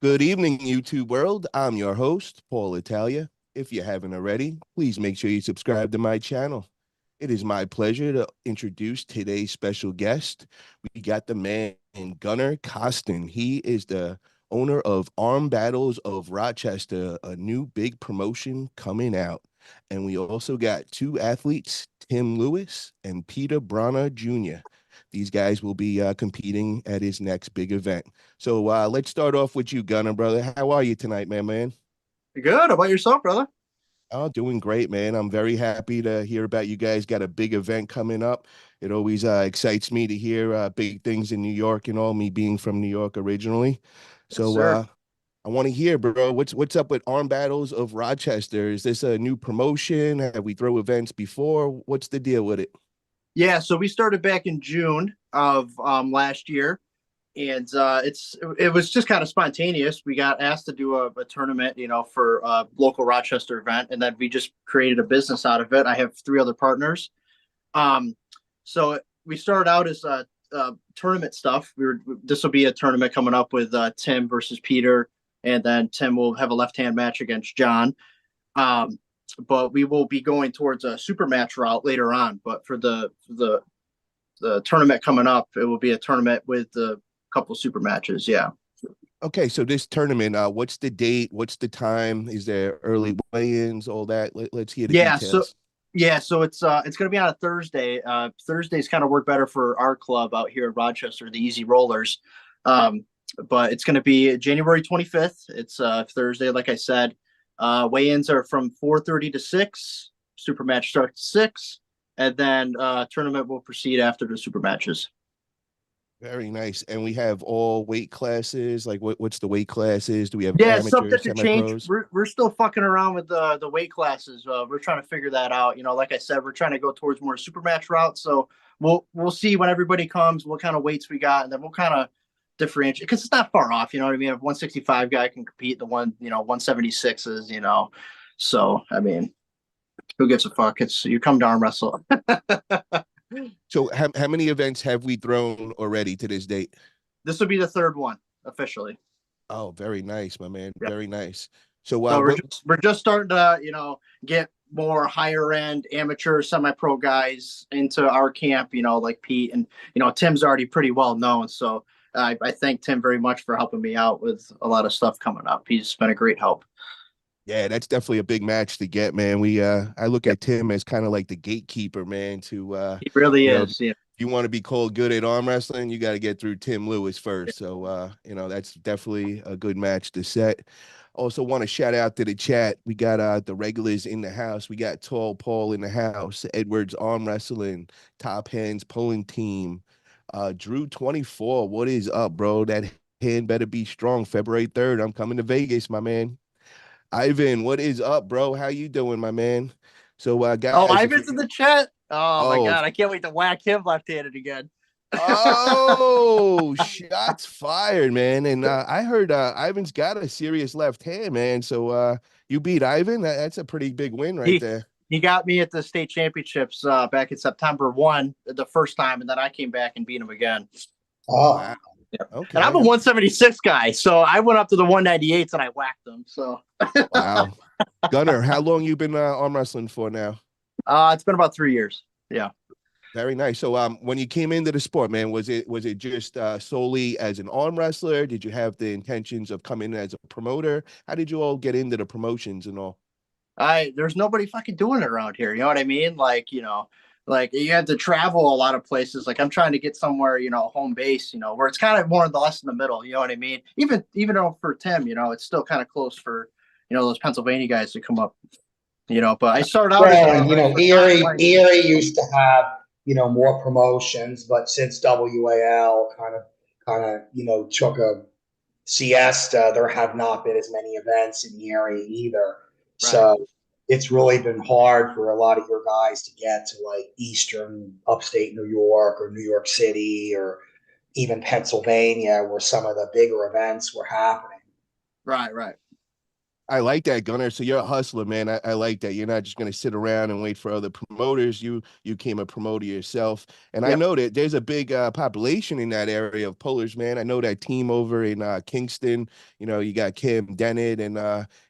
Good evening, YouTube world. I'm your host, Paul Italia. If you haven't already, please make sure you subscribe to my channel. It is my pleasure to introduce today's special guest. We got the man, Gunnar Costin. He is the owner of Arm Battles of Rochester, a new big promotion coming out. And we also got two athletes, Tim Lewis and Peter Brana Jr. These guys will be competing at his next big event. So let's start off with you, Gunnar, brother. How are you tonight, man? Good. How about yourself, brother? Oh, doing great, man. I'm very happy to hear about you guys got a big event coming up. It always excites me to hear big things in New York and all, me being from New York originally. Yes, So sir. I want to hear, bro, what's up with Arm Battles of Rochester? Is this a new promotion? Have we throw events before? What's the deal with it? Yeah, so we started back in June of last year, and it was just kind of spontaneous. We got asked to do a tournament, for a local Rochester event, and then we just created a business out of it. I have three other partners. Um, so we started out as tournament stuff. This will be a tournament coming up with Tim versus Peter, and then Tim will have a left hand match against John. Um, but we will be going towards a super match route later on. But for the tournament coming up, it will be a tournament with a couple super matches. Yeah. Okay, so this tournament, what's the date? What's the time? Is there early weigh-ins? All that. Let's hear the Yeah. So details. yeah, so it's going to be on a Thursday. Thursdays kind of work better for our club out here in Rochester, the Easy Rollers. Um, but it's going to be January 25th. It's Thursday, like I said. Weigh-ins are from 4:30 to 6. Super match starts at 6, and then tournament will proceed after the super matches. Very nice. And we have all weight classes. Like what's the weight classes? Do we have Yeah, it's amateurs, subject to change. semi-pros? We're still fucking around with the weight classes. We're trying to figure that out. Like I said, we're trying to go towards more super match route. So we'll see when everybody comes what kind of weights we got, and then we'll kind of differentiate because it's not far off. You know what I mean? If 165 guy can compete, the 176s. So I mean, who gives a fuck? It's you come to arm wrestle. So how many events have we thrown already to this date? This will be the third one officially. Oh, very nice, my man. Yeah. Very nice. So So we're what just we're just starting to get more higher end amateur semi pro guys into our camp. Like Pete and Tim's already pretty well known. So I thank Tim very much for helping me out with a lot of stuff coming up. He's been a great help. Yeah, that's definitely a big match to get, man. We I look Yep, at Tim as kind of like the gatekeeper, man, to he really if is. Yeah. you want to be called good at arm wrestling, you got to get through Tim Lewis first. So that's definitely a good match to set. Also want to shout out to the chat. We got the regulars in the house. We got Tall Paul in the house, Edwards Arm Wrestling, Top Hands Pulling Team, Drew 24. What is up, bro? That hand better be strong. February 3rd. I'm coming to Vegas, my man. Ivan, what is up, bro? How you doing, my man? So, Oh, guys, if you Ivan's in the chat. Oh my oh god, I can't wait to whack him left handed again. oh shots fired, man, and I heard Ivan's got a serious left hand, man. So, you beat Ivan. That's a pretty big win right he there. he got me at the state championships back in September one the first time, and then I came back and beat him again. Wow. Oh, Yeah. And I'm a Okay. 176 guy, so I went up to the 198s and I whacked them. So Wow. Gunner, how long you been arm wrestling for now? it's been about 3 years. Yeah. Very nice. So, when you came into the sport, man, was it just solely as an arm wrestler? Did you have the intentions of coming in as a promoter? How did you all get into the promotions and all? There's nobody fucking doing it around here. You know what I mean? Like you have to travel a lot of places. Like I'm trying to get somewhere, home base, where it's kind of more or less in the middle. You know what I mean? Even though for Tim, it's still kind of close for those Pennsylvania guys to come up. But I started out as an well, arm wrestler, not Erie playing. Erie used to have more promotions, but since WAL kind of took a siesta, there have not been as many events in Erie either. Right. So it's really been hard for a lot of your guys to get to like Eastern upstate New York or New York City or even Pennsylvania, where some of the bigger events were happening. Right. Right. I like that, Gunner. So you're a hustler, man. I like that. You're not just gonna sit around and wait for other promoters. You became a promoter yourself, and I Yep. know that there's a big population in that area of pullers, man. I know that team over in Kingston. You know, you got Cam Dennett and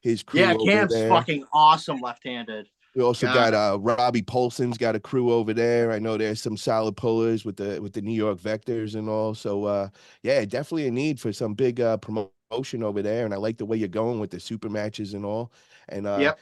his Yeah, crew over Cam's there. fucking awesome left-handed. We also God. got Robbie Polson's got a crew over there. I know there's some solid pullers with the New York Vectors and all. So yeah, definitely a need for some big promotion over there. And I like the way you're going with the super matches and all. And Yep.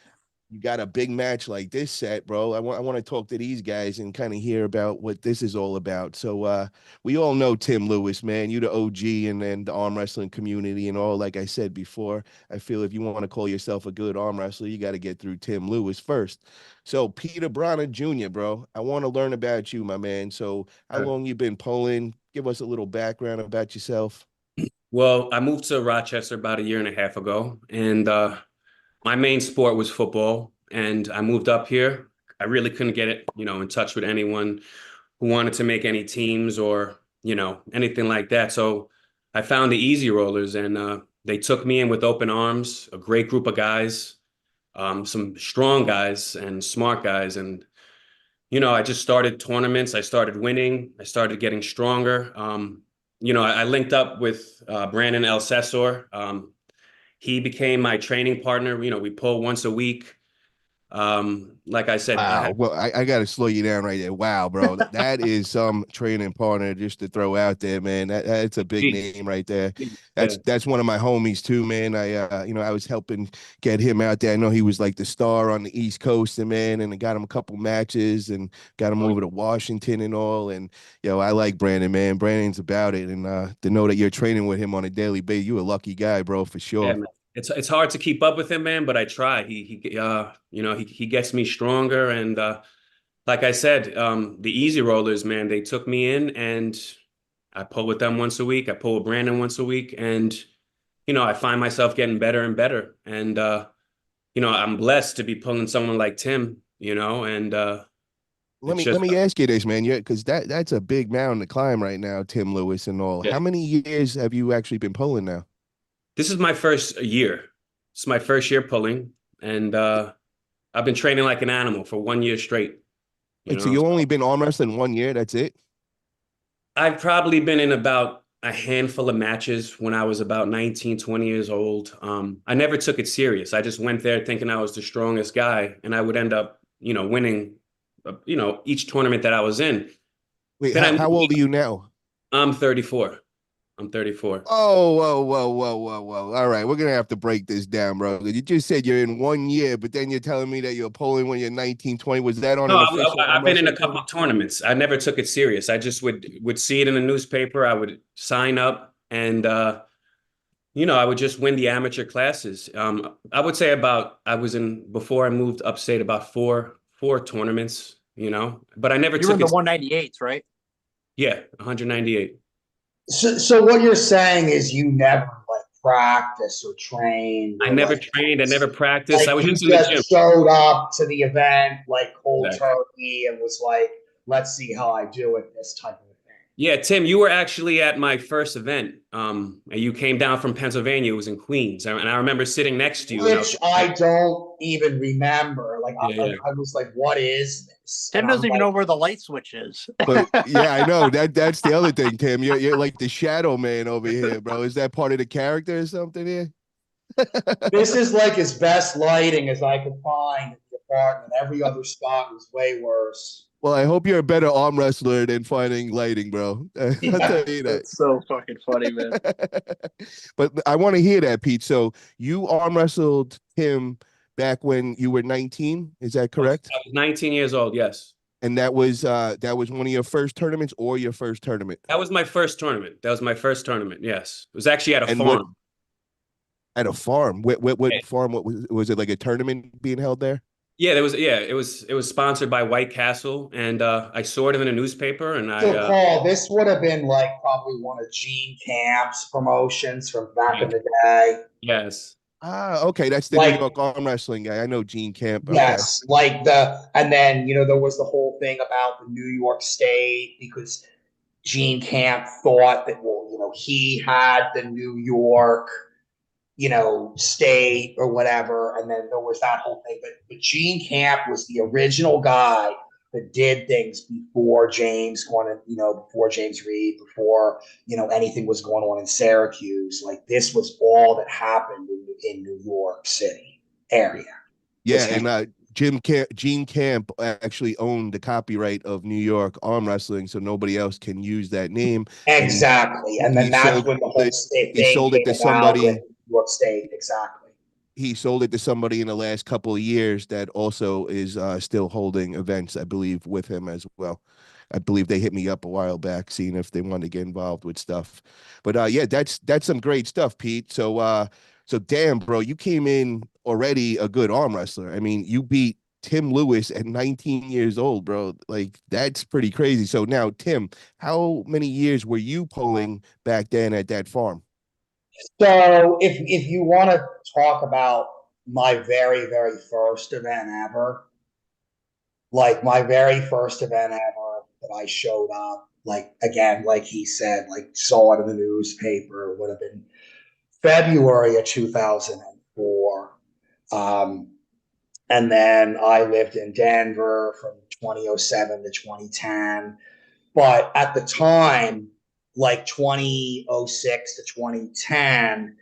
you got a big match like this set, bro. I want to talk to these guys and kind of hear about what this is all about. So we all know Tim Lewis, man. You the OG and the arm wrestling community and all. Like I said before, I feel if you want to call yourself a good arm wrestler, you got to get through Tim Lewis first. So Peter Brana Jr., bro, I want to learn about you, my man. So how long you been pulling? Give us a little background about yourself. Well, I moved to Rochester about a year and a half ago, and my main sport was football. And I moved up here. I really couldn't get it, in touch with anyone who wanted to make any teams or, anything like that. So I found the Easy Rollers, and they took me in with open arms, a great group of guys, some strong guys and smart guys. And, I just started tournaments. I started winning. I started getting stronger. I linked up with Brandon El. He became my training partner. We pull once a week. Like I said, I Wow. had, Well, I got to slow you down right there. Wow, bro. That is some training partner just to throw out there, man. That's a big name right there. yeah, That's one of my homies too, man. I was helping get him out there. I know he was like the star on the East Coast, and man, and I got him a couple matches and got him over to Washington and all. And I like Brandon, man. Brandon's about it. And to know that you're training with him on a daily basis, you a lucky guy, bro, for yeah, sure. man. It's hard to keep up with him, man, but I try. He gets me stronger, and like I said, the Easy Rollers, man, they took me in, and I pull with them once a week. I pull with Brandon once a week, and I find myself getting better and better. And I'm blessed to be pulling someone like Tim, and Let it's me let just me ask you this, man. Yeah, because that's a big mountain to climb right now, Tim Lewis and all. yeah. How many years have you actually been pulling now? This is my first year. It's my first year pulling, and I've been training like an animal for 1 year straight. You Wait, so know, you only so been arm wrestling 1 year? That's it? I've probably been in about a handful of matches when I was about 19, 20 years old. I never took it serious. I just went there thinking I was the strongest guy, and I would end up, winning, each tournament that I was in. Wait, Then I how moved. old are you now? I'm 34. I'm 34. Oh, whoa, whoa, whoa, whoa, whoa. All right, we're gonna have to break this down, bro. You just said you're in 1 year, but then you're telling me that you're pulling when you're 19, 20. Was that on No, an official arm I've been in a wrestling couple tournament? of tournaments. I never took it serious. I just would see it in the newspaper. I would sign up, and I would just win the amateur classes. I would say I was in before I moved upstate about four tournaments. But I never You were took in the it. 198s, right? Yeah, 198. So what you're saying is you never like practice or trained I or never trained. I never practiced. like I was you just in the gym. just showed up to the event like cold Exactly. turkey and was like, let's see how I do it, this type of thing. Yeah, Tim, you were actually at my first event. And you came down from Pennsylvania. It was in Queens, and I remember sitting next to you, and I was Which I don't even remember. Like yeah, yeah. I was like, what is this? Tim And I'm doesn't even like, know where the light switch is. But yeah, I know that's the other thing, Tim. You're like the shadow man over here, bro. Is that part of the character or something here? this is like as best lighting as I could find in the apartment. Every other spot was way worse. Well, I hope you're a better arm wrestler than finding lighting, bro. I'll Yeah. tell you that. That's so fucking funny, man. But I want to hear that, Pete. So you arm wrestled him back when you were 19, is that correct? I was 19 years old. Yes. And that was one of your first tournaments or your first tournament? That was my first tournament. That was my first tournament. Yes. It was actually at a And what farm. at a farm? What Yeah. farm? What was it, like a tournament being held there? Yeah, it was sponsored by White Castle, and I saw it in a newspaper, and I So Paul, this would have been like probably one of Gene Camp's promotions from back in the day. yes. Ah, okay. That's the New Like, York arm wrestling guy. I know Gene Camp. Okay. yes, and then there was the whole thing about the New York State because Gene Camp thought that, well, he had the New York state or whatever. And then there was that whole thing. But Gene Camp was the original guy that did things before before James Reed, before, anything was going on in Syracuse. Like this was all that happened in New York City area. Yeah, and Gene Camp actually owned the copyright of New York arm wrestling, so nobody else can use that name. Exactly. And then that's when the whole state he thing sold it came to about with somebody. New York State. Exactly. He sold it to somebody in the last couple of years that also is still holding events, I believe, with him as well. I believe they hit me up a while back, seeing if they wanted to get involved with stuff. But yeah, that's some great stuff, Pete. So damn, bro, you came in already a good arm wrestler. I mean, you beat Tim Lewis at 19 years old, bro. Like that's pretty crazy. So now, Tim, how many years were you pulling back then at that farm? So if you want to talk about my very, very first event ever, like my very first event ever that I showed up, like again, like he said, like saw it in the newspaper, would have been February of 2004. Um, and then I lived in Denver from 2007 to 2010. But at the time, like 2006 to 2010,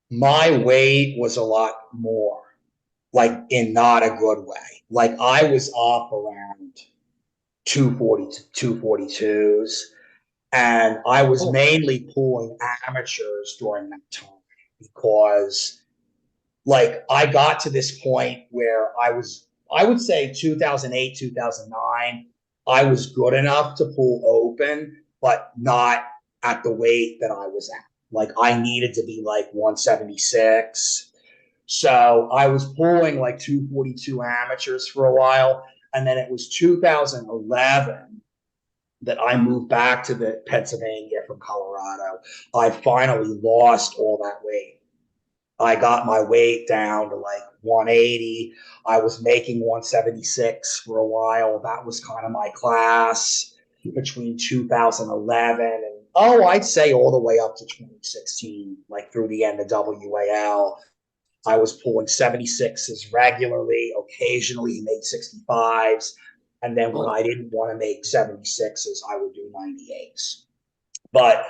my weight was a lot more, like in not a good way. Like I was up around 240, 242s, and I was mainly pulling amateurs during that time because like I got to this point where I would say 2008, 2009, I was good enough to pull open, but not at the weight that I was at. Like I needed to be like 176. So I was pulling like 242 amateurs for a while. And then it was 2011 that I moved back to the Pennsylvania from Colorado. I finally lost all that weight. I got my weight down to like 180. I was making 176 for a while. That was kind of my class between 2011 and, I'd say all the way up to 2016, like through the end of WAL. I was pulling 76s regularly. Occasionally made 65s. And then when I didn't want to make 76s, I would do 98s. But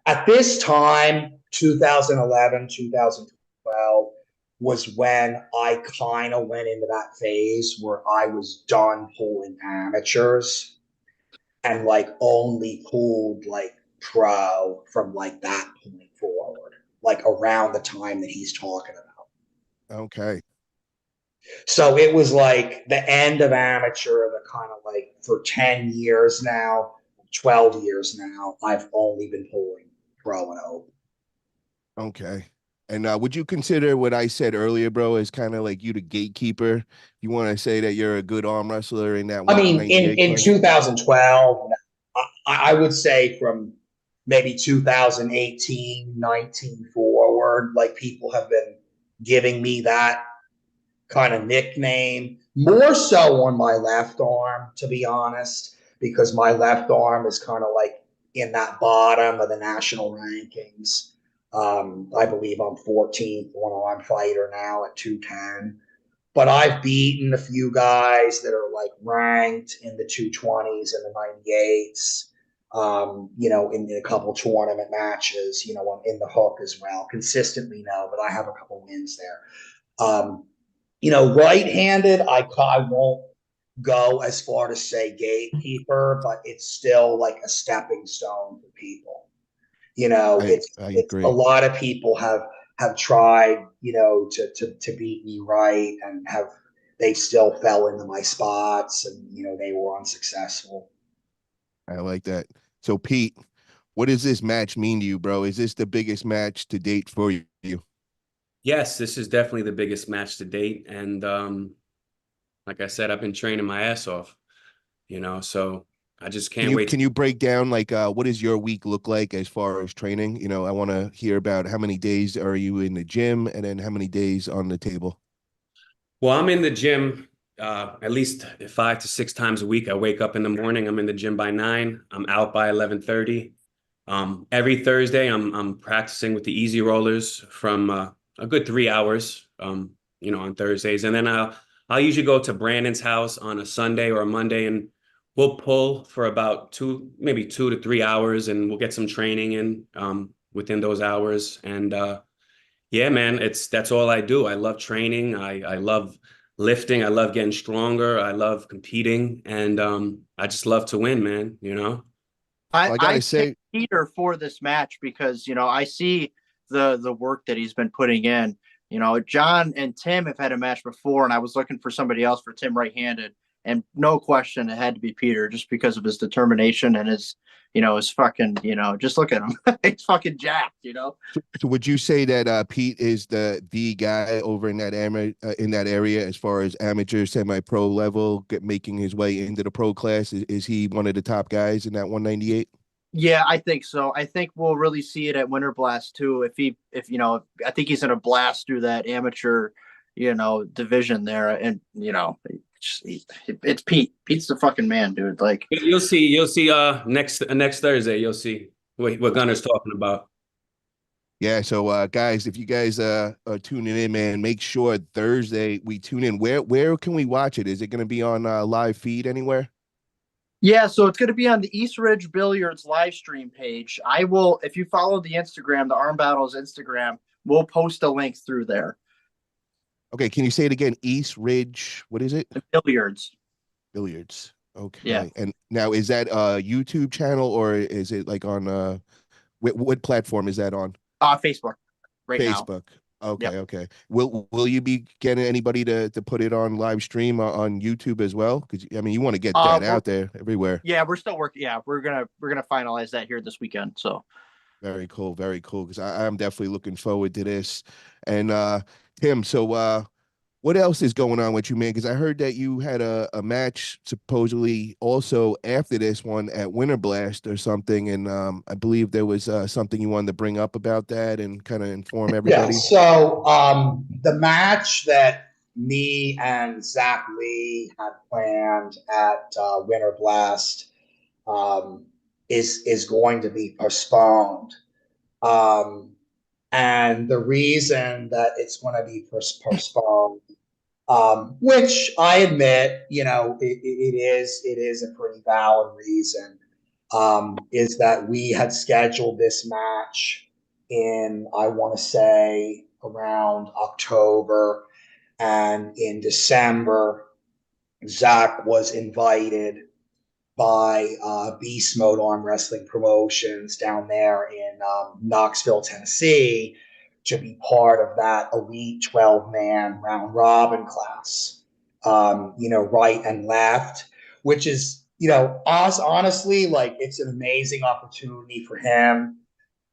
at this time, 2011, 2012, was when I kind of went into that phase where I was done pulling amateurs and like only pulled like pro from like that point forward, like around the time that he's talking about. Okay. So it was like the end of amateur, the kind of like for 10 years now, 12 years now, I've only been pulling pro and open. Okay. And would you consider what I said earlier, bro, as kind of like you the gatekeeper? You want to say that you're a good arm wrestler in that I mean, 198 in class? 2012, I would say from maybe 2018, 19 forward, like people have been giving me that kind of nickname, more so on my left arm, to be honest, because my left arm is kind of like in that bottom of the national rankings. I believe I'm 14th one-arm fighter now at 210. But I've beaten a few guys that are like ranked in the 220s and the 98s, in a couple tournament matches, I'm in the hook as well. Consistently, no, but I have a couple wins there. Right-handed, I won't go as far to say gatekeeper, but it's still like a stepping stone for people. I It's a agree. lot of people have tried, to beat me right and they still fell into my spots and they were unsuccessful. I like that. So, Pete, what does this match mean to you, bro? Is this the biggest match to date for you? Yes, this is definitely the biggest match to date. And like I said, I've been training my ass off, so I just Can can't you wait. can you break down like what does your week look like as far as training? I want to hear about how many days are you in the gym and then how many days on the table. Well, I'm in the gym at least 5 to 6 times a week. I wake up in the morning. I'm in the gym by 9. I'm out by 11:30. Every Thursday, I'm practicing with the easy rollers from a good 3 hours, on Thursdays, and then I'll usually go to Brandon's house on a Sunday or a Monday, and we'll pull for about maybe 2 to 3 hours, and we'll get some training in within those hours. And yeah, man, that's all I do. I love training. I love lifting. I love getting stronger. I love competing, and I just love to win, man. Well, I I gotta picked say, Peter for this match because I see the work that he's been putting in. John and Tim have had a match before, and I was looking for somebody else for Tim right-handed, and no question it had to be Peter just because of his determination and his fucking, just look at him. He's fucking jacked. so would you say that Pete is the guy over in that area as far as amateur, semi-pro level, making his way into the pro class? Is he one of the top guys in that 198? Yeah, I think so. I think we'll really see it at Winter Blast too. I think he's gonna blast through that amateur, division there, and it's Pete. Pete's the fucking man, dude. Like, You'll see. Next Thursday, you'll see what Gunner's talking about. Yeah, so guys, if you guys are tuning in, man, make sure Thursday we tune in. Where can we watch it? Is it going to be on live feed anywhere? yeah, so it's gonna be on the East Ridge Billiards live stream page. I will, if you follow the Instagram, the Arm Battles Instagram, we'll post a link through there. Okay, can you say it again? East Ridge, what is it? The Billiards. Billiards. Yeah. Okay. And now is that a YouTube channel or is it like on what platform is that on? Facebook right now. Facebook. Okay, Yep. okay. Will you be getting anybody to put it on live stream on YouTube as well? Because I mean, you want to get that out there everywhere. Yeah, we're still working. Yeah, we're gonna finalize that here this weekend. So Very cool, very cool. Because I'm definitely looking forward to this. And Tim, so what else is going on with you, man? Because I heard that you had a match supposedly also after this one at Winter Blast or something, and I believe there was something you wanted to bring up about that and kind of inform Yeah. everybody. So the match that me and Zach Lee had planned at Winter Blast um, is going to be postponed. Um, and the reason that it's going to be postponed, which I admit, it is a pretty valid reason, is that we had scheduled this match in, I want to say, around October, and in December, Zach was invited by Beast Mode Arm Wrestling Promotions down there in Knoxville, Tennessee, to be part of that elite 12-man round robin class, right and left, which is, us honestly, like, it's an amazing opportunity for him.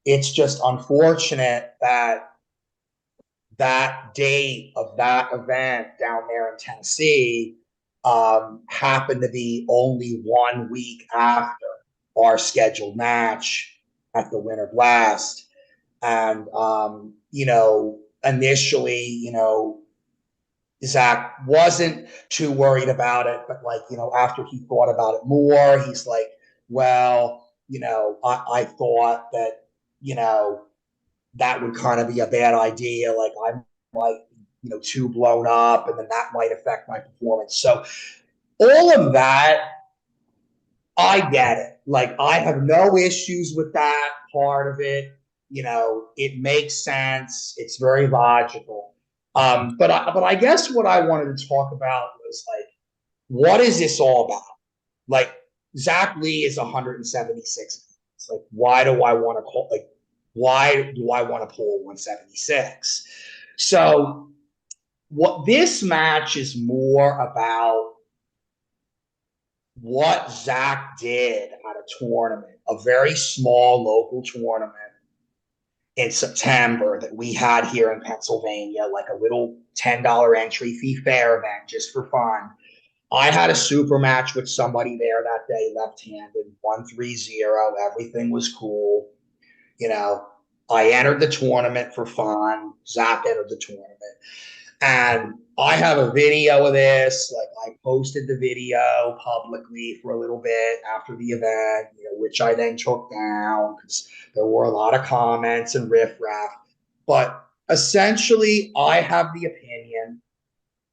It's just unfortunate that that date of that event down there in Tennessee happened to be only 1 week after our scheduled match at the Winter Blast. And, initially, Zach wasn't too worried about it, but like, after he thought about it more, he's like, well, I thought that, that would kind of be a bad idea. Like, I might, too blown up, and then that might affect my performance. So all of that, I get it. Like, I have no issues with that part of it. It makes sense. It's very logical. But I guess what I wanted to talk about was like, what is this all about? Like, Zach Lee is 176. It's like, why do I want to call? Like, why do I want to pull 176? So, what this match is more about what Zach did at a tournament, a very small local tournament in September that we had here in Pennsylvania, like a little $10 entry fee fair event just for fun. I had a super match with somebody there that day, left-handed, 1-3-0. Everything was cool. I entered the tournament for fun. Zach entered the tournament. And I have a video of this. Like, I posted the video publicly for a little bit after the event, which I then took down because there were a lot of comments and riffraff. But essentially, I have the opinion,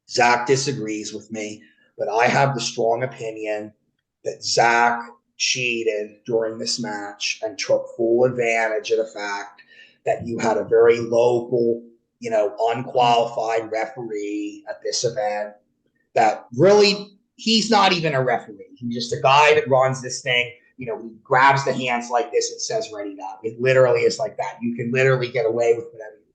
Zach disagrees with me, but I have the strong opinion that Zach cheated during this match and took full advantage of the fact that you had a very local, unqualified referee at this event that really, he's not even a referee. He's just a guy that runs this thing. He grabs the hands like this and says, ready now. It literally is like that. You can literally get away with whatever you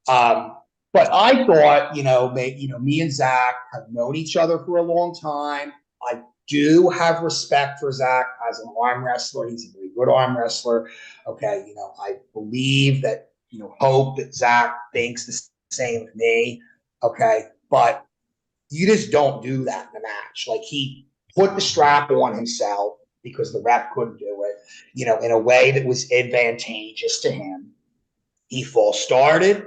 want. But I thought, me and Zach have known each other for a long time. I do have respect for Zach as an arm wrestler. He's a very good arm wrestler. Okay, I believe that, hope that Zach thinks the same of me. Okay, but you just don't do that in the match. Like, he put the strap on himself because the ref couldn't do it, in a way that was advantageous to him. He false started,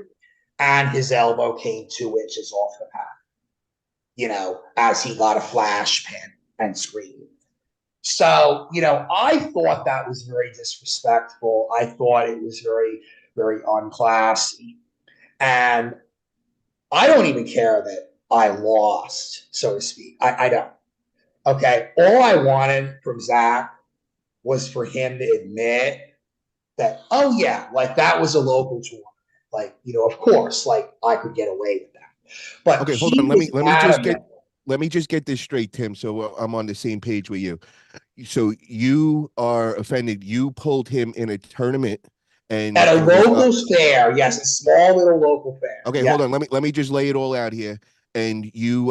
and his elbow came 2 inches off the pad, as he got a flash pin and screamed. So, I thought that was very disrespectful. I thought it was very, very unclassy. And I don't even care that I lost, so to speak. I don't. Okay. All I wanted from Zach was for him to admit that, oh, yeah, like, that was a local tournament. Like, of course, like, I could get away with that. But okay, hold on. Let me just get this straight, Tim, so I'm on the same page with you. So you are offended. You pulled him in a tournament and at a locals fair. Yes, a small little local fair. Okay, yeah. Hold on. Let me just lay it all out here. And you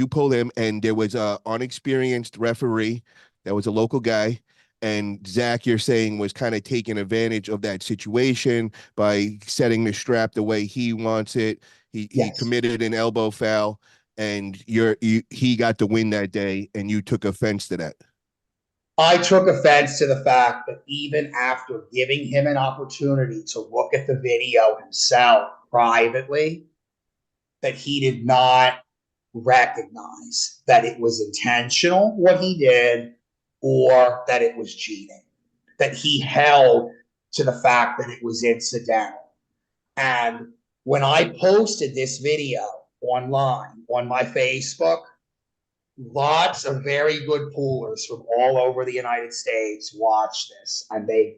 pulled him, and there was a unexperienced referee that was a local guy. And Zach, you're saying, was kind of taking advantage of that situation by setting the strap the way he wants it. He committed an elbow foul, and he got the win that day, and you took offense to that. I took offense to the fact that even after giving him an opportunity to look at the video himself privately, that he did not recognize that it was intentional, what he did, or that it was cheating, that he held to the fact that it was incidental. And when I posted this video online on my Facebook, lots of very good poolers from all over the United States watched this, and they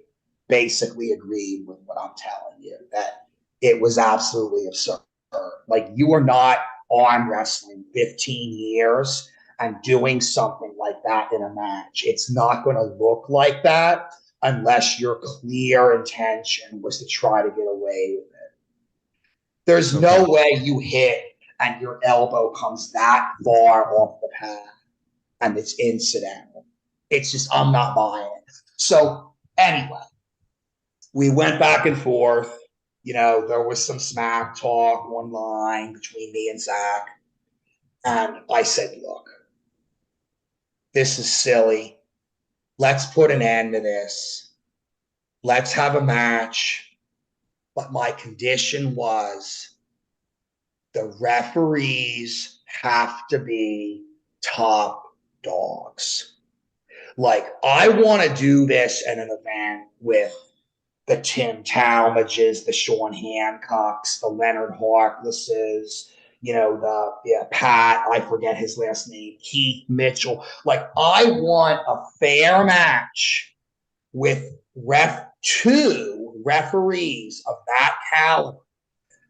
basically agreed with what I'm telling you, that it was absolutely absurd. Like, you are not arm wrestling 15 years and doing something like that in a match. It's not going to look like that unless your clear intention was to try to get away with it. There's no way you hit and your elbow comes that far off the pad and it's incidental. It's just, I'm not buying it. So anyway, we went back and forth. There was some smack talk online between me and Zach. And I said, look, this is silly. Let's put an end to this. Let's have a match. But my condition was the referees have to be top dogs. Like, I want to do this at an event with the Tim Talmadges, the Sean Hancocks, the Leonard Harklesses, Pat, I forget his last name, Keith Mitchell. Like, I want a fair match with two referees of that caliber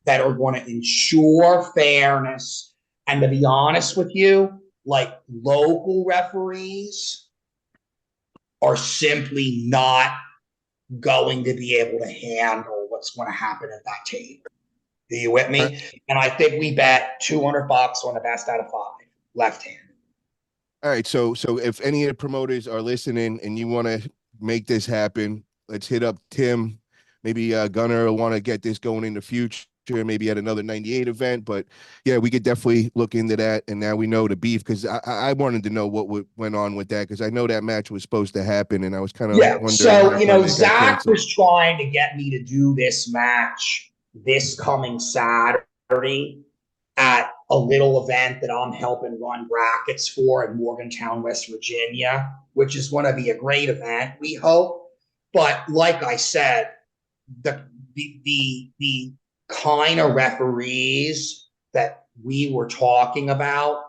that are going to ensure fairness. And to be honest with you, like, local referees are simply not going to be able to handle what's going to happen at that table. Are you with me? And I think we bet $200 on the best out of 5 left-handed. All right. So if any of the promoters are listening and you want to make this happen, let's hit up Tim. Maybe Gunner will want to get this going in the future, maybe at another 98 event. But yeah, we could definitely look into that. And now we know the beef, because I wanted to know what went on with that, because I know that match was supposed to happen, and I was kind of wondering. So, Zach was trying to get me to do this match this coming Saturday a little event that I'm helping run brackets for in Morgantown, West Virginia, which is going to be a great event, we hope. But like I said, the kind of referees that we were talking about,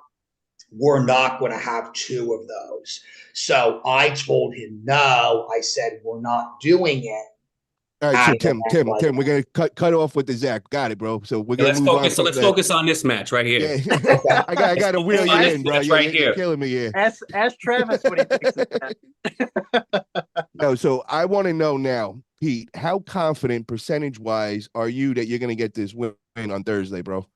we're not going to have two of those. So I told him no. I said we're not doing it. All right, so Tim, we're gonna cut off with the Zach. Got it, bro. So we're gonna let's move focus. on. So let's focus on this match right here. Yeah, I got to reel you in, bro. Right You're killing me here. Ask Travis what he thinks of that. No, so I want to know now, Pete, how confident percentage-wise are you that you're gonna get this win on Thursday, bro?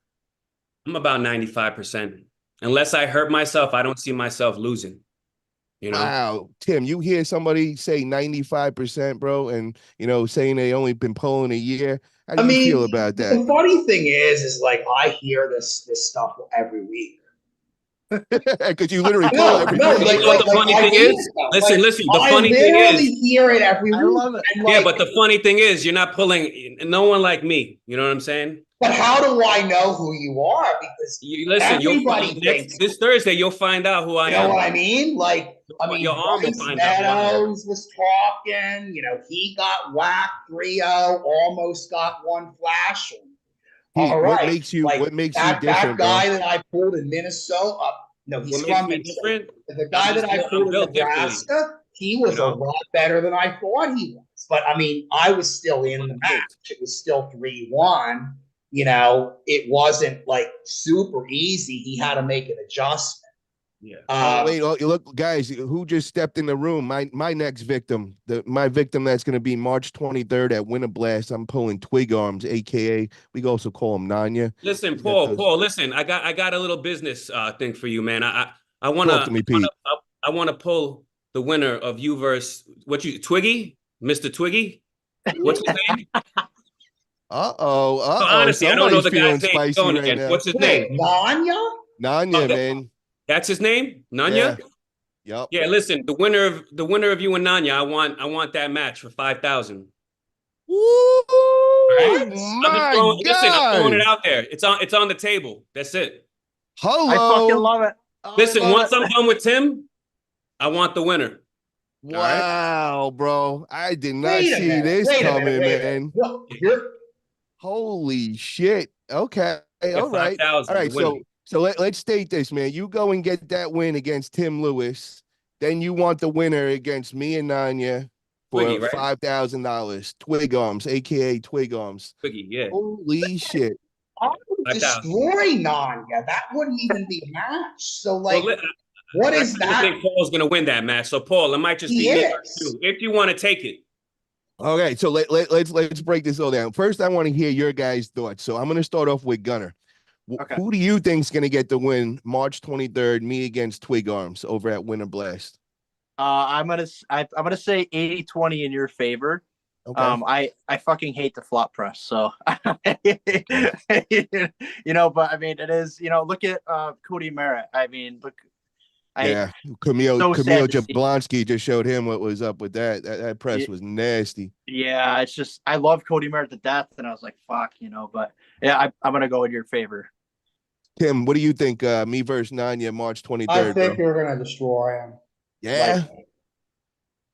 I'm about 95%. Unless I hurt myself, I don't see myself losing. You know? Wow, Tim, you hear somebody say 95%, bro, and saying they only been pulling a year. How do you feel about that? The funny thing is like I hear this stuff every week. Because you literally pull every week. The funny thing is, listen. The funny thing is, hear it every week. I love it. Yeah, but the funny thing is, you're not pulling. No one like me. You know what I'm saying? But how do I know who you are? Because everybody thinks this Thursday you'll find out who I am. You know what I mean? Your arm will find out. Meadows was talking. He got whacked 3-0, almost got one flash. What makes you different, that guy that I pulled in Minnesota? No, he's from Minnesota. The guy that I pulled in Nebraska, he was a lot better than I thought he was. But I was still in the match. It was still 3-1. It wasn't like super easy. He had to make an adjustment. Yeah. Look, guys, who just stepped in the room? My next victim, my victim that's going to be March 23rd at Winter Blast. I'm pulling Twig Arms, aka we also call him Nanya. Listen, Paul. Listen, I got a little business thing for you, man. I want to pull the winner of you versus Twiggy, Mr. Twiggy. What's his name? Honestly, I don't know the guy's name. Right now. What's his name? Nanya, man. That's his name, Nanya. Yeah. Yep. Yeah. Listen, the winner of you and Nanya, I want that match for 5,000. Right? I'm throwing it out there. It's on the table. That's it. Hello. I fucking love it. Listen, once I'm done with Tim, I want the winner. Wow, bro. I did not see this coming, man. Holy shit. Okay. All right. All right. So let's state this, man. You go and get that win against Tim Lewis. Then you want the winner against me and Nanya for $5,000. Twig Arms, aka Twig Arms. Twiggy, yeah. Holy shit. I would destroy Nanya. That wouldn't even be a match. So what is that? I think Paul's gonna win that match. So Paul, it might just be me if you want to take it. Okay, so let's break this all down. First, I want to hear your guys' thoughts. So I'm gonna start off with Gunner. Okay. Who do you think's gonna get the win March 23rd? Me against Twig Arms over at Winter Blast. I'm gonna say 80-20 in your favor. Okay. I fucking hate the flop press, so but it is, look at Cody Merritt. Camille Jablonski just showed him what was up with that. That press was nasty. Yeah, it's just I love Cody Merritt to death, and I was like, fuck, but yeah, I'm gonna go in your favor. Tim, what do you think? Me versus Nanya, March 23rd. I think you're gonna destroy him. Yeah.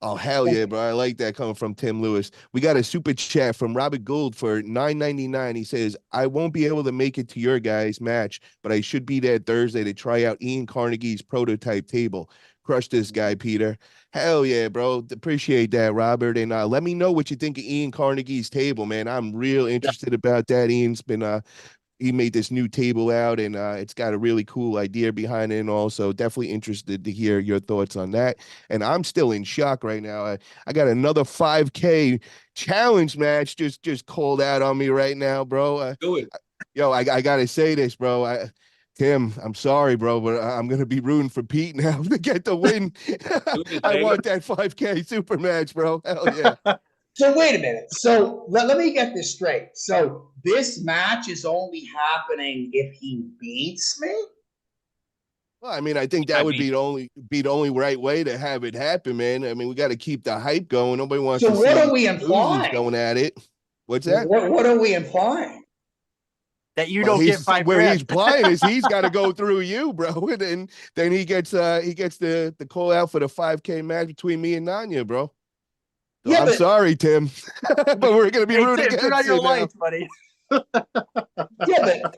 Oh, hell yeah, bro. I like that coming from Tim Lewis. We got a super chat from Robert Gould for $9.99. He says, I won't be able to make it to your guys' match, but I should be there Thursday to try out Ian Carnegie's prototype table. Crush this guy, Peter. Hell yeah, bro. Appreciate that, Robert. And let me know what you think of Ian Carnegie's table, man. I'm real interested about that. Ian's been he made this new table out, and it's got a really cool idea behind it, and also definitely interested to hear your thoughts on that. And I'm still in shock right now. I got another 5K challenge match just called out on me right now, bro. Do it. Yo, I gotta say this, bro. Tim, I'm sorry, bro, but I'm gonna be rooting for Pete now to get the win. I want that 5K super match, bro. Hell yeah. So wait a minute. So let me get this straight. So this match is only happening if he beats me? Well, I think that would be the only right way to have it happen, man. We got to keep the hype going. Nobody wants to see. So what are we implying? Going at it. What's that? What are we implying? that you Well, don't get he's five where he's grand. blind is he's got to go through you, bro. And then he gets the call out for the 5K match between me and Nanya, bro. So Yeah, I'm sorry, Tim, but we're gonna be Hey, rooting Tim, turn on against your you now. lights, buddy. yeah, but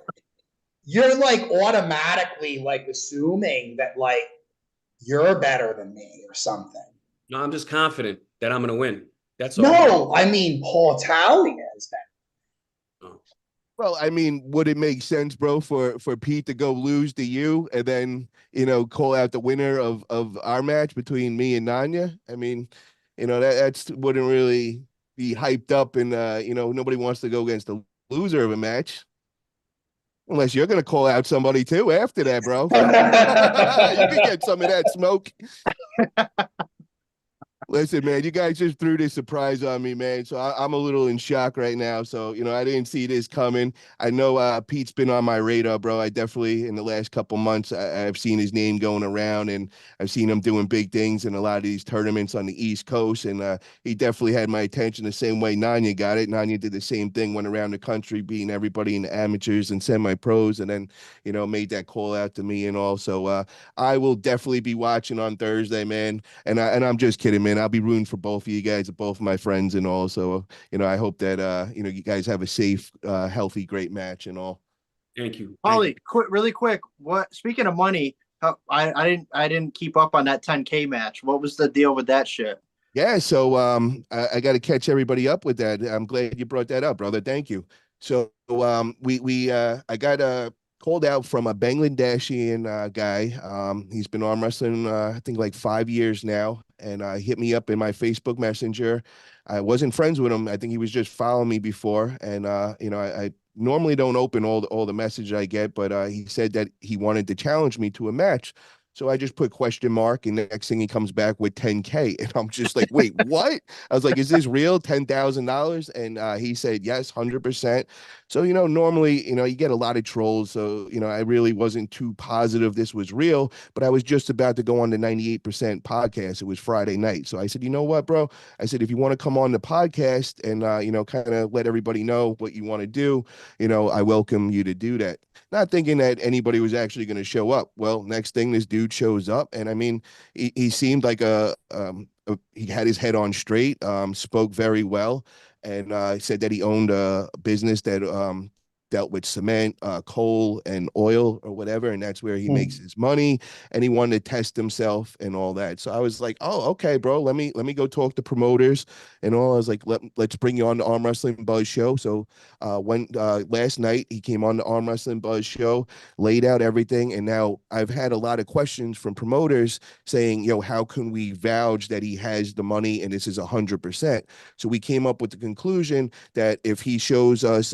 you're like automatically like assuming that like you're better than me or something. No, I'm just confident that I'm going to win. That's all. No, I mean Paul Italia is better. Oh. Well, I mean, would it make sense, bro, for Pete to go lose to you and then call out the winner of our match between me and Nanya? I mean, that's wouldn't really be hyped up, and nobody wants to go against the loser of a match unless you're gonna call out somebody too after that, bro. You could get some of that smoke. Listen, man, you guys just threw this surprise on me, man. So I'm a little in shock right now. So, I didn't see this coming. I know Pete's been on my radar, bro. I definitely, in the last couple months, I've seen his name going around, and I've seen him doing big things in a lot of these tournaments on the East Coast. And he definitely had my attention the same way Nanya got it. Nanya did the same thing, went around the country, beating everybody in the amateurs and semi-pros, and then, made that call out to me and all. So I will definitely be watching on Thursday, man. And I'm just kidding, man. I'll be rooting for both of you guys, both my friends, and all. So, I hope that you guys have a safe, healthy, great match and all. Thank you. Holly, really quick. What? Speaking of money, I didn't keep up on that 10K match. What was the deal with that shit? Yeah, so I got to catch everybody up with that. I'm glad you brought that up, brother. Thank you. So I got called out from a Bangladeshi guy. He's been arm wrestling, I think, like 5 years now, and he hit me up in my Facebook Messenger. I wasn't friends with him. I think he was just following me before, and I normally don't open all the messages I get, but he said that he wanted to challenge me to a match. So I just put question mark, and the next thing he comes back with 10K, and I'm just like, wait, what? I was like, is this real? $10,000? And he said yes, 100%. So normally you get a lot of trolls, so I really wasn't too positive this was real, but I was just about to go on the 98% podcast. It was Friday night, so I said, you know what, bro? I said, if you want to come on the podcast and kind of let everybody know what you want to do, I welcome you to do that. Not thinking that anybody was actually going to show up. Well, next thing, this dude shows up, and I mean, he seemed like he had his head on straight, spoke very well, and said that he owned a business that dealt with cement, coal, and oil or whatever, and that's where he makes his money. And he wanted to test himself and all that. So I was like, oh, okay, bro, let me go talk to promoters and all. I was like, let's bring you on the Arm Wrestling Buzz show. So when last night he came on the Arm Wrestling Buzz show, laid out everything, and now I've had a lot of questions from promoters saying, how can we vouch that he has the money and this is 100%? So we came up with the conclusion that if he shows us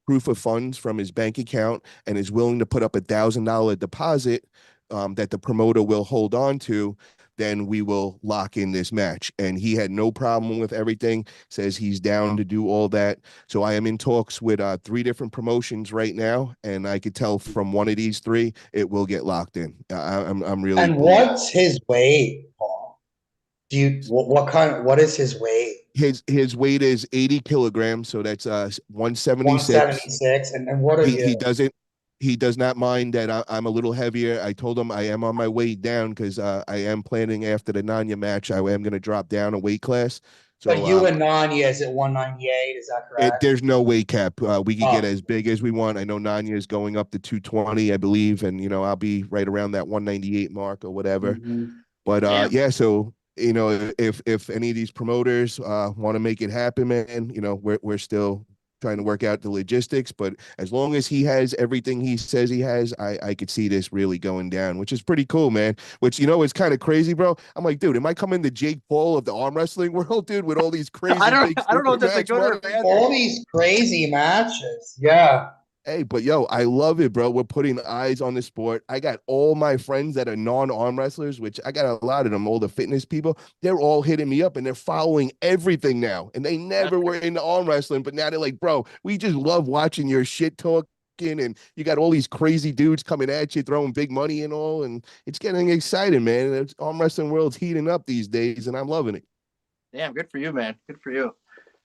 proof of funds from his bank account and is willing to put up $1,000 deposit that the promoter will hold on to, then we will lock in this match. And he had no problem with everything, says he's down to do all that. So I am in talks with 3 different promotions right now, and I could tell from one of these 3, it will get locked in. I'm really. And what's his weight, Paul? What is his weight? His weight is 80 kilograms, so that's 176. 176. And what are you? He does not mind that I'm a little heavier. I told him I am on my way down because I am planning after the Nanya match. I am going to drop down a weight class. So But you and Nanya is at 198. Is that correct? there's no weight cap. We can get as big as we want. I know Nanya is going up to 220, I believe, and I'll be right around that 198 mark or whatever. But yeah, so if any of these promoters want to make it happen, man, we're still trying to work out the logistics. But as long as he has everything he says he has, I could see this really going down, which is pretty cool, man. Which is kind of crazy, bro. I'm like, dude, am I coming to Jake Paul of the arm wrestling world, dude, with all these crazy I big don't know if that's a good or money? bad. All these crazy matches. Yeah. Hey, but yo, I love it, bro. We're putting eyes on the sport. I got all my friends that are non-arm wrestlers, which I got a lot of them, all the fitness people. They're all hitting me up and they're following everything now. And they never were into arm wrestling, but now they're like, bro, we just love watching your shit talking. And you got all these crazy dudes coming at you, throwing big money and all. And it's getting exciting, man. Arm wrestling world's heating up these days, and I'm loving it. Damn, good for you, man. Good for you.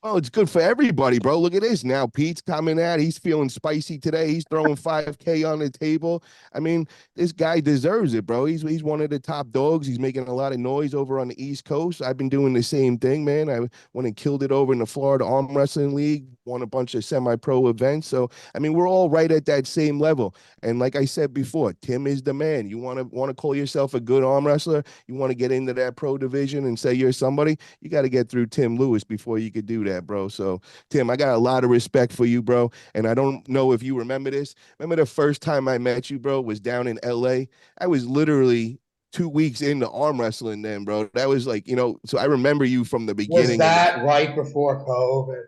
Oh, it's good for everybody, bro. Look at this. Now Pete's coming out. He's feeling spicy today. He's throwing 5K on the table. I mean, this guy deserves it, bro. He's one of the top dogs. He's making a lot of noise over on the East Coast. I've been doing the same thing, man. I went and killed it over in the Florida Arm Wrestling League, won a bunch of semi-pro events. So, I mean, we're all right at that same level. And like I said before, Tim is the man. You want to call yourself a good arm wrestler? You want to get into that pro division and say you're somebody? You got to get through Tim Lewis before you could do that, bro. So, Tim, I got a lot of respect for you, bro. And I don't know if you remember this. Remember the first time I met you, bro, was down in LA. I was literally 2 weeks into arm wrestling then, bro. That was like, so I remember you from the Was beginning. that right before COVID?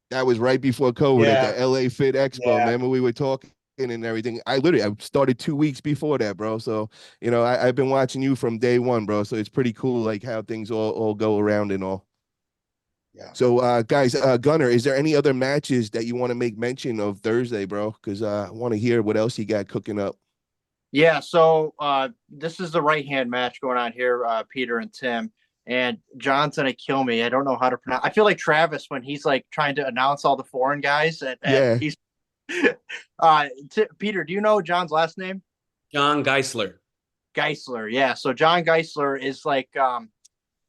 That was right before COVID at Yeah. the LA Fit Expo. Yeah. Remember I started 2 weeks before that, bro. So, I've been watching you from day one, bro. So it's pretty cool, like how things all go around and all. Yeah. So, guys, Gunnar, is there any other matches that you want to make mention of Thursday, bro? Because I want to hear what else you got cooking up. Yeah, so this is the right-hand match going on here, Peter and Tim. And John's going to kill me. I don't know how to pronounce. I feel like Travis when he's like trying to announce all the foreign guys. And he's Peter, do you know John's last name? John Geisler. Geisler, yeah. So John Geisler is like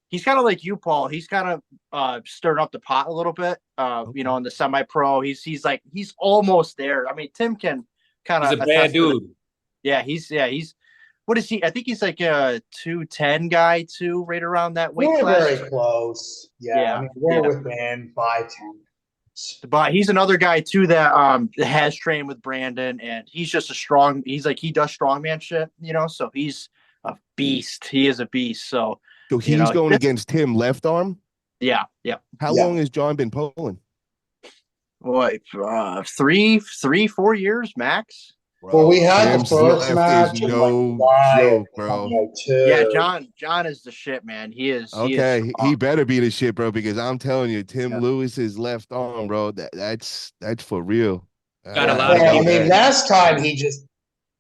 he's kind of like you, Paul. He's kind of stirring up the pot a little bit. Okay. In the semi-pro. He's almost there. I mean, Tim can kind of He's a bad dude. Yeah, he's what is he? I think he's like a 210 guy too, right around that weight We're class. very close. Yeah. I mean, we're within 5'10". But he's another guy too that has trained with Brandon, and he's just he does strongman shit, so he's a beast. He is a beast. So he's going against Tim left arm? Yeah. How long has John been pulling? What, 4 years max? Bro, well, we had Tim's the first match. no joke, bro. Yeah, John is the shit, man. He is. Okay, he better be the shit, bro, because I'm telling you, Tim Lewis's left arm, bro, that's for real. Got a lot of I mean, last time he just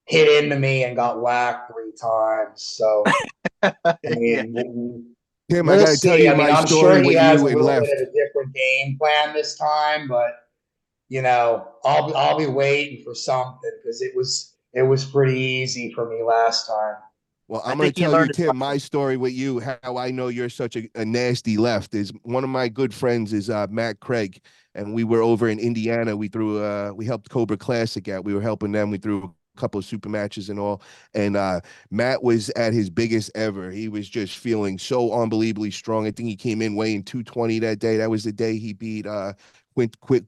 hit into me and got whacked 3 times. So, I mean, Tim, I gotta tell you my story sure with you and left. Bit of a different game plan this time, but I'll be waiting for something because it was pretty easy for me last time. Well, I'm going to tell you, Tim, my story with you, how I know you're such a nasty left is one of my good friends is Matt Craig, and we were over in Indiana. We helped Cobra Classic out. We were helping them. We threw a couple of super matches and all. And Matt was at his biggest ever. He was just feeling so unbelievably strong. I think he came in weighing 220 that day. That was the day he beat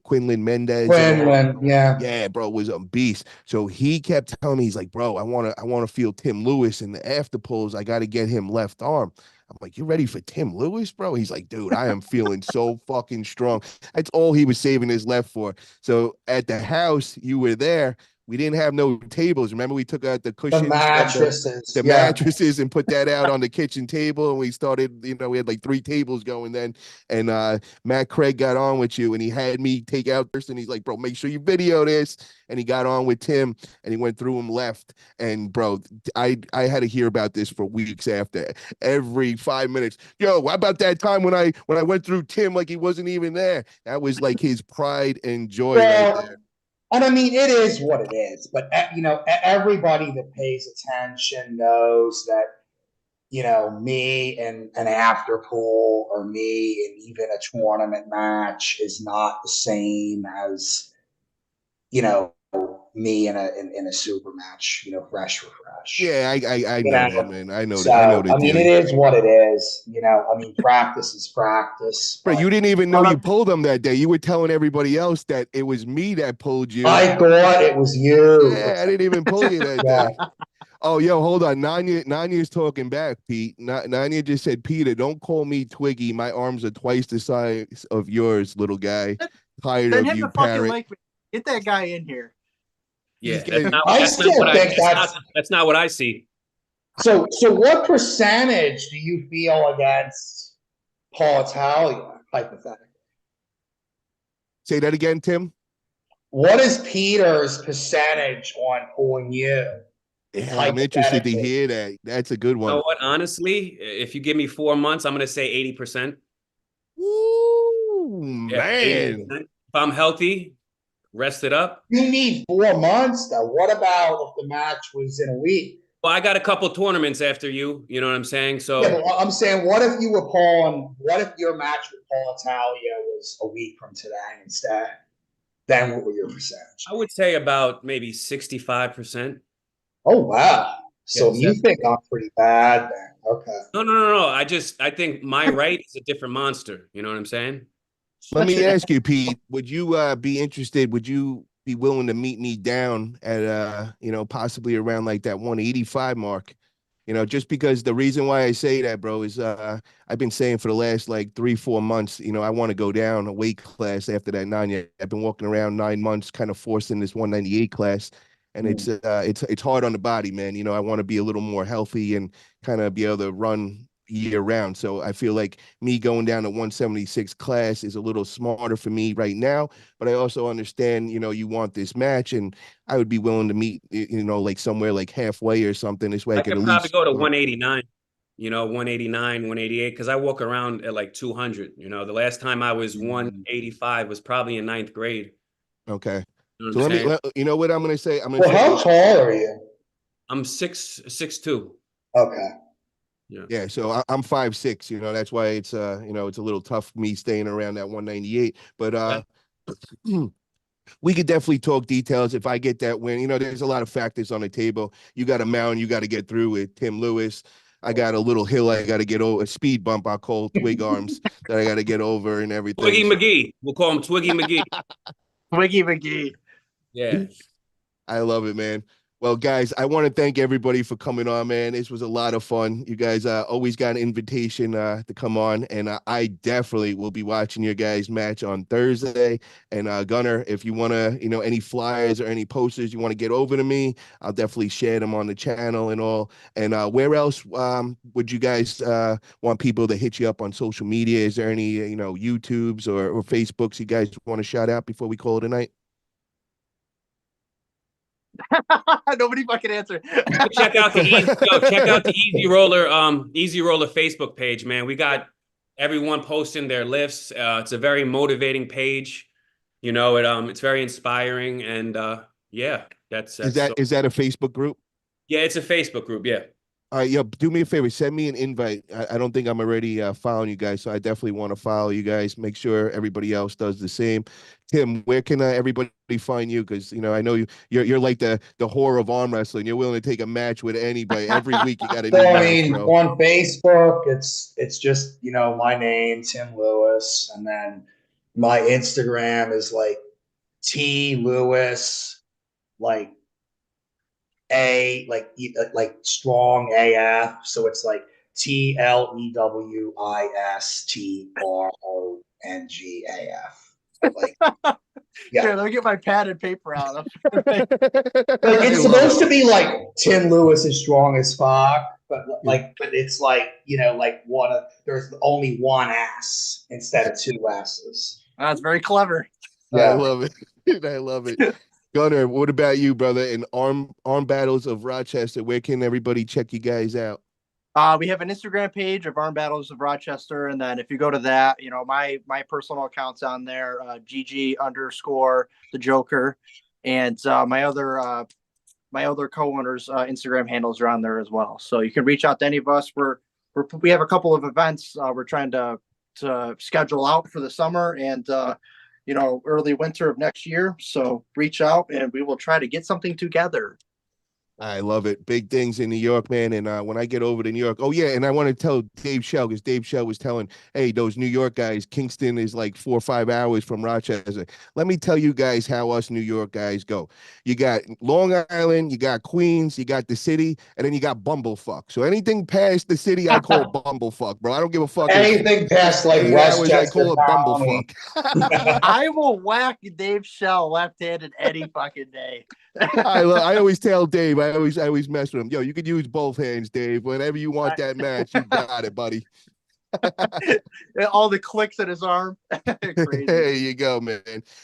Quinlan Mendez. Yeah, bro, was a beast. So he kept telling me, he's like, bro, I want to feel Tim Lewis in the after pulls. I got to get him left arm. I'm like, you ready for Tim Lewis, bro? He's like, dude, I am feeling so fucking strong. That's all he was saving his left for. So at the house, you were there. We didn't have no tables. Remember, we took out the cushions, the mattresses, and put that out on the kitchen table. And we started, we had like 3 tables going then. And Matt Craig got on with you, and he had me take out first. And he's like, bro, make sure you video this. And he got on with Tim, and he went through him left. And bro, I had to hear about this for weeks after. Every 5 minutes, yo, how about that time when I went through Tim like he wasn't even there? That was like his pride and joy right there. And I mean, it is what it is. But, everybody that pays attention knows that, me and an after pool or me and even a tournament match is not the same as, me in a super match, fresh. Yeah, I know that, man. I know so, that. I know that. I mean, it is what it is. I mean, practice is practice. Bro, you didn't even know you pulled him that day. You were telling everybody else that it was me that pulled you. I thought it was you. Yeah, I didn't even pull you that day. Oh, yo, hold on. Nanya's talking back, Pete. Nanya just said, Peter, don't call me Twiggy. My arms are twice the size of yours, little guy. Tired of you, parrot. Get that guy in here. Yeah, that's not what I see. So what percentage do you feel against Paul Italia, hypothetically? Say that again, Tim. What is Peter's percentage on pulling you? Yeah, I'm interested to hear that. That's a good one. You know what? Honestly, if you give me 4 months, I'm going to say 80%. Woo! Ooh, Yeah, man. 80%. If I'm healthy, rest it up. You need 4 months though. What about if the match was in a week? Well, I got a couple tournaments after you. You know what I'm saying? Yeah, So but I'm saying, what if you were Paul? What if your match with Paul Italia was a week from today instead? Then what were your percentage? I would say about maybe 65%. Oh wow! So Yes. you think I'm pretty bad then? Okay. No. I think my right is a different monster. You know what I'm saying? Let That me should ask you, Pete, would you be interested? Would you be willing to meet me down at possibly around like that 185 mark? Just because the reason why I say that, bro, is I've been saying for the last like 3, 4 months, I want to go down a weight class after that 9 year. I've been walking around 9 months, kind of forcing this 198 class. And it's hard on the body, man. I want to be a little more healthy and kind of be able to run year round. So I feel like me going down to 176 class is a little smarter for me right now. But I also understand, you want this match, and I would be willing to meet, like somewhere like halfway or something. This way I I could at could probably least. go to 189. 189, 188, because I walk around at like 200. The last time I was 185 was probably in ninth grade. Okay. You know what So I'm let me. saying? You know what I'm going to say? I'm going to Well, say. how tall are you? I'm 6'2". Okay. Yeah. Yeah, so I'm 5'6". That's why it's it's a little tough for me staying around that 198. But Yeah. we could definitely talk details if I get that win. There's a lot of factors on the table. You got a mountain you got to get through with Tim Lewis. I got a little hill I got to get over, a speed bump I call twig arms that I got to get over and everything. Twiggy McGee. We'll call him Twiggy McGee. Wiggy McGee. Yeah. I love it, man. Well, guys, I want to thank everybody for coming on, man. This was a lot of fun. You guys always got an invitation to come on, and I definitely will be watching your guys' match on Thursday. And Gunnar, if you want to, any flyers or any posters you want to get over to me, I'll definitely share them on the channel and all. And where else would you guys want people to hit you up on social media? Is there any, YouTubes or Facebooks you guys want to shout out before we call it a night? Nobody fucking answered. Check out the Easy Roller Facebook page, man. We got everyone posting their lifts. It's a very motivating page. It's very inspiring, and yeah, that's Is that is that a Facebook group? yeah, it's a Facebook group. Yeah. Yo, do me a favor, send me an invite. I don't think I'm already following you guys, so I definitely want to follow you guys. Make sure everybody else does the same. Tim, where can everybody find you? Because I know you're like the whore of arm wrestling. You're willing to take a match with anybody every week. You got a new So I match, mean, bro. on Facebook, it's just my name, Tim Lewis, and then my Instagram is like T Lewis, like like strong AF. So it's like TLEWISTRONGAF. Like Yeah, yeah. let me get my pad and paper out. Like I it's love supposed it. to be like Tim Lewis is strong as fuck, but it's like like there's only one ass instead of two asses. That's very clever. I Yeah. love it. I love it. Gunnar, what about you, brother? And arm battles of Rochester. Where can everybody check you guys out? We have an Instagram page of Arm Battles of Rochester, and then if you go to that, my personal account's on there, GG_ the Joker, and my other co-owners' Instagram handles are on there as well. So you can reach out to any of us. We have a couple of events we're trying to schedule out for the summer and early winter of next year. So reach out and we will try to get something together. I love it. Big things in New York, man. And when I get over to New York, oh yeah, and I want to tell Dave Shell, because Dave Shell was telling, hey, those New York guys, Kingston is like 4 or 5 hours from Rochester. Let me tell you guys how us New York guys go. You got Long Island, you got Queens, you got the city, and then you got Bumblefuck. So anything past the city, I call Bumblefuck, bro. I don't give a fuck. Anything past like 8 hours, I Westchester call it County. Bumblefuck. I will whack Dave Shell left-handed any fucking day. I always tell Dave, I always mess with him. Yo, you could use both hands, Dave. Whenever you want that match, you got it, buddy. All the clicks in his arm. Crazy. There you go, man.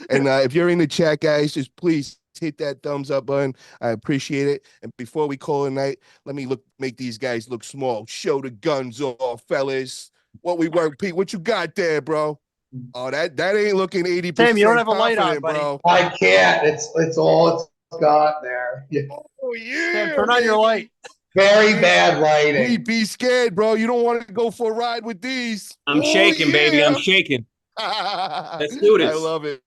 And if you're in the chat, guys, just please hit that thumbs up button. I appreciate it. And before we call it a night, let me make these guys look small. Show the guns off, fellas. What we work, Pete. What you got there, bro? Oh, that ain't looking 80% Sam, you don't have a light on, confident, buddy. bro. I can't. It's all it's got there. Yeah. Oh Sam, yeah, turn on your baby. light. Very Hey, bad Hey, lighting. be scared, bro. You don't want to go for a ride with these. I'm Oh shaking, baby. I'm yeah. shaking. Let's do I this. love it.